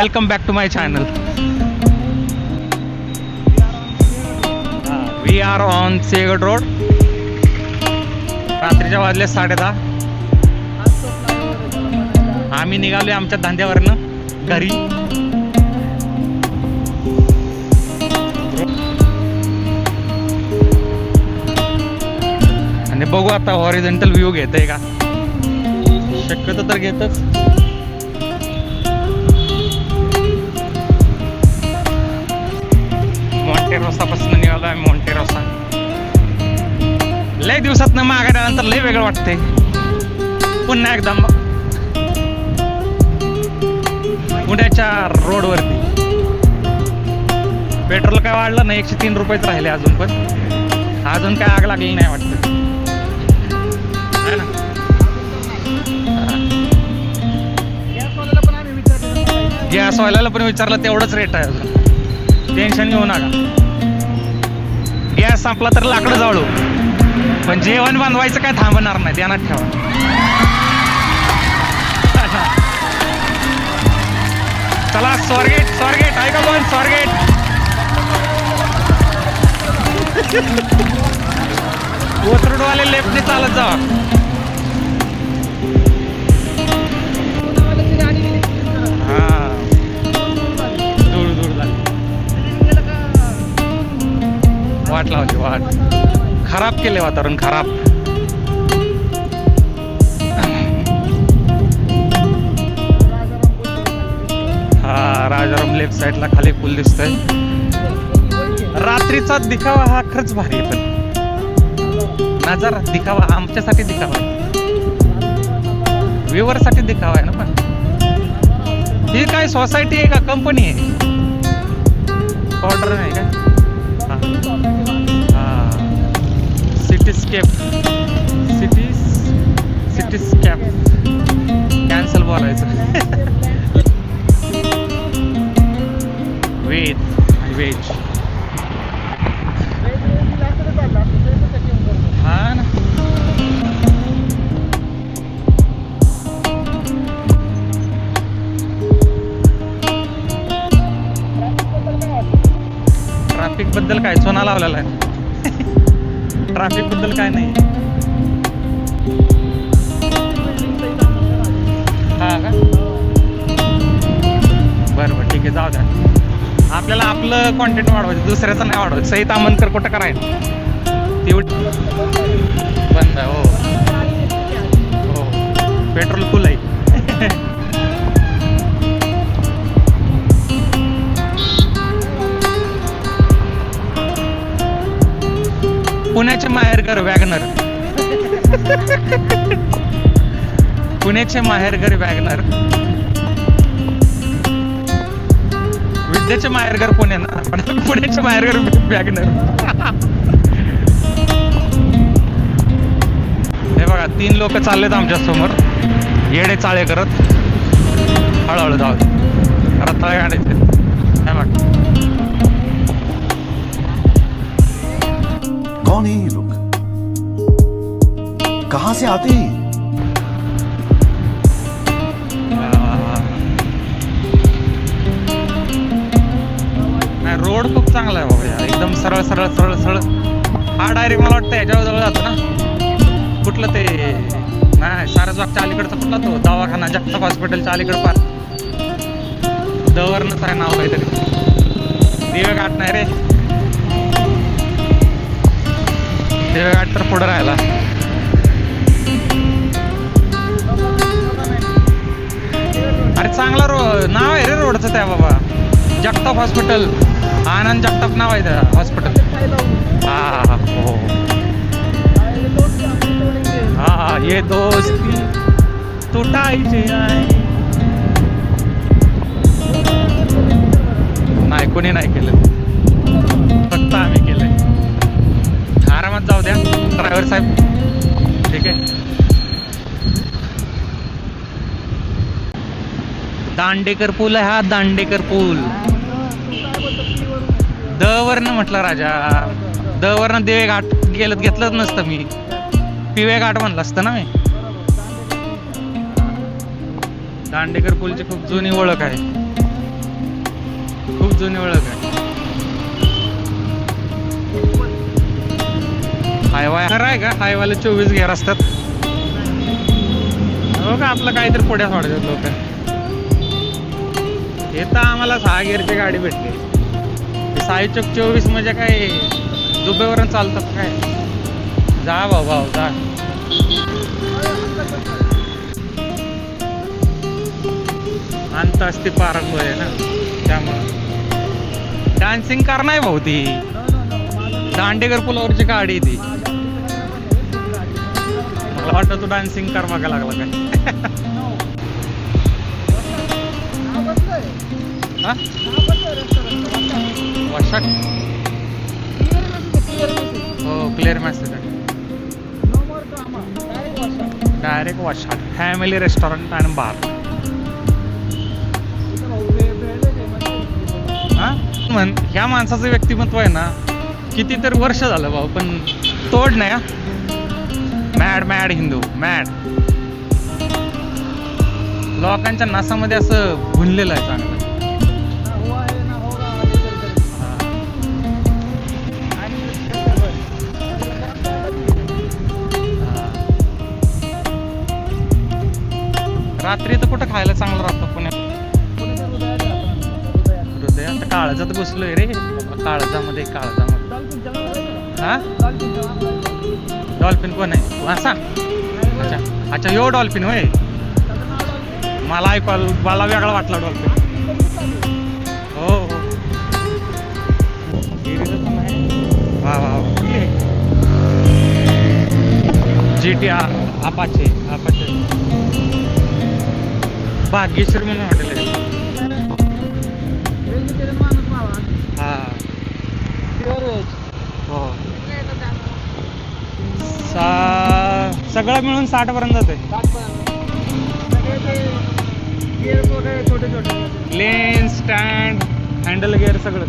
Welcome back to my channel. We are on Sinhagad road. रात्रीच्या वाजले 10:30. आम्ही निघालोय आमच्या धंद्यावरनं घरी. आणि बघू आता हॉरिझॉन्टल व्ह्यू घेतय का, शक्यतो तर घेतच. मॉन्टेरोसा पासून निघालो आहे. मॉन्टेरोसा लय दिवसात न माघारी आल्यानंतर लय वेगळं वाटतंय. पुन्हा एकदा पुण्याच्या रोडवरती. पेट्रोल काय वाढलं नाही, 103 रुपयेच राहिले अजून. पण अजून काय आग लागली नाही वाटतं है ना. गॅस वाल्याला पण विचारलं, तेवढंच रेट आहे अजून. टेन्शन घेऊ नका. गॅस संपला तर लाकडं जाळू, पण जेवण बांधवायचं काय थांबणार नाही, ध्यानात ठेवा. चला स्वारगेट, स्वारगेट आहे का पण स्वारगेट. कोथरूडवाले लेफ्टने चालत जावा. हा दूर दूर झाली, वाट लावली वाट. खराब केले वातावरण, खराब. हा राजाराम लेफ्ट साईडला खाली पूल दिसतोय. रात्रीचा दिखावा हा खरंच भारी आहे. पण नजारा दिखावा आमच्यासाठी दिखावा आहे, व्ह्यूवर साठी दिखावा आहे ना. पण ही काय सोसायटी आहे का कंपनी आहे? ऑर्डर नाही का? सिटीस्केप, सिटीस्केप कॅन्सल बोलायचं. वेज हा ना. ट्रॅफिक बद्दल काय सोना लावलेला आहे. ट्रॅफिक बद्दल काय नाही. हा का? बरं ठीक आहे, जाऊ द्या. आपल्याला आपलं कॉन्टेंट वाढवायचं, दुसऱ्याचं नाही वाढवायचं. सई तामनकर कुठं करायचं तेवढी बंद. हो हो, पेट्रोल फुल आहे. पुण्याचे माहेरघर वॅगनर. पुण्याचे माहेरघर वॅगनर. विद्याचे माहेरघर पुणे ना, पण पुण्याचे माहेरघर वॅगनर. हे बघा, 3 लोक चाललेत आमच्या समोर, येडे चाळे करत. हळूहळू जाऊ करत तळे गाडायचे. काय बघ, कौन है ये लोग, कहां से आते हैं? रोड खूप चांगला आहे बाबा, एकदम सरळ सरळ सरळ सरळ. हा डायरेक्ट मला वाटतं याच्यावर जवळ जातो ना. कुठलं ते नाही, सारसबागच्या अलीकडचा कुठला तो दवाखाना, जगताप हॉस्पिटलच्या अलीकड पार. दवरनच आहे नाव काहीतरी. दिवेघाट नाही रे, दिवेघाट तर पुढं राहिला. अरे चांगला नाव आहे रे रोडचं त्या बाबा. जगताप हॉस्पिटल, आनंद जगताप नाव आहे त्या हॉस्पिटल. हा हो हा, ये दोस्ती तुटायची आहे. नाही, कोणी नाही केलं, फक्त आम्ही केलंय. आरामात जाऊ द्या ड्रायव्हर साहेब. ठीक आहे. दांडेकर पूल आहे हा, दांडेकर पूल. दवरनं म्हटलं राजा, दवरनं दिवे घाट घेतलंच नसतं मी, पिवे घाट म्हणलं असतं ना मी. दांडेकर पूलची खूप जुनी ओळख आहे. जुनी ओळख आहे. हायवा खरं आहे का? हायवाला 24 गिअर असतात. हो का, आपलं काहीतरी पुढ्या सोडतात लोक. हे तर आम्हाला 6 गिअरची गाडी भेटली. 6 म्हणजे काय दुबेवरून चालतात काय? जा भाऊ जा. अंत असते पारंग आहे ना, त्यामुळं डान्सिंग कार नाही भाऊ ती. दांडेकर पुलावरची गाडी ती. मला वाटतं तू डान्सिंग कार मागा लागला काय? हा? वाशाट. हो, क्लिअर मेसेज आहे. डायरेक्ट वाशाट फॅमिली रेस्टॉरंट आणि बार. म्हण ह्या माणसाचं व्यक्तिमत्व आहे ना, कितीतरी वर्ष झालं भाऊ, पण तोड नाही. Mad mad Hindu mad. लोकांच्या नासामध्ये असं भुनलेलं आहे चांगलं. रात्री तर कुठं खायला चांगलं राहतं पुण्यात? हृदयात काळजात घुसलोय रे. काळजामध्ये हा, डॉल्फिन कोण आहे? वासा. अच्छा अच्छा, ह्यो डॉल्फिन होय. मला मला वेगळा वाटला डॉल्फिन. हो हो, वा वा. GTR अपाचे भाग्यश्री म्हणून हॉटेल आहे. हा हो, सगळं मिळून 60 पर्यंत जाते. लेन, स्टँड, हँडल गिअर सगळं.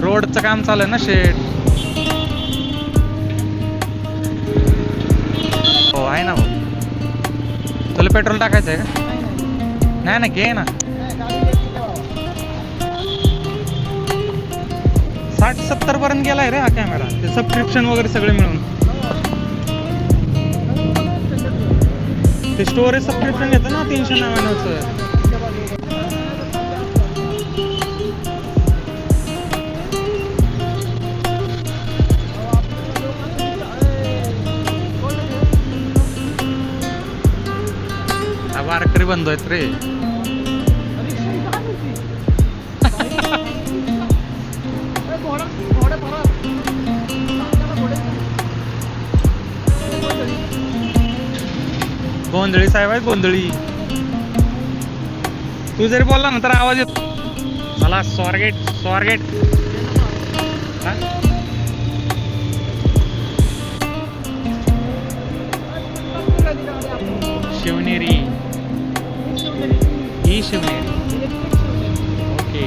रोडचं काम चालू आहे ना, शेड. हो आहे ना भाऊ. तुला पेट्रोल टाकायचं आहे का? नाही ना, घे ना. 60-70 पर्यंत गेलाय रे हा कॅमेरा. ते सबस्क्रिप्शन वगैरे सगळे मिळून. ते स्टोरेज सबस्क्रिप्शन घेतं ना 399चं. वारकरी बंधू आहेत रे. गोंधळी साहेब आहे, गोंधळी. तू जरी बोलला ना तर आवाज येतो. मला स्वारगेट स्वारगेट. शिवनेरी ही शिवनेरी. ओके.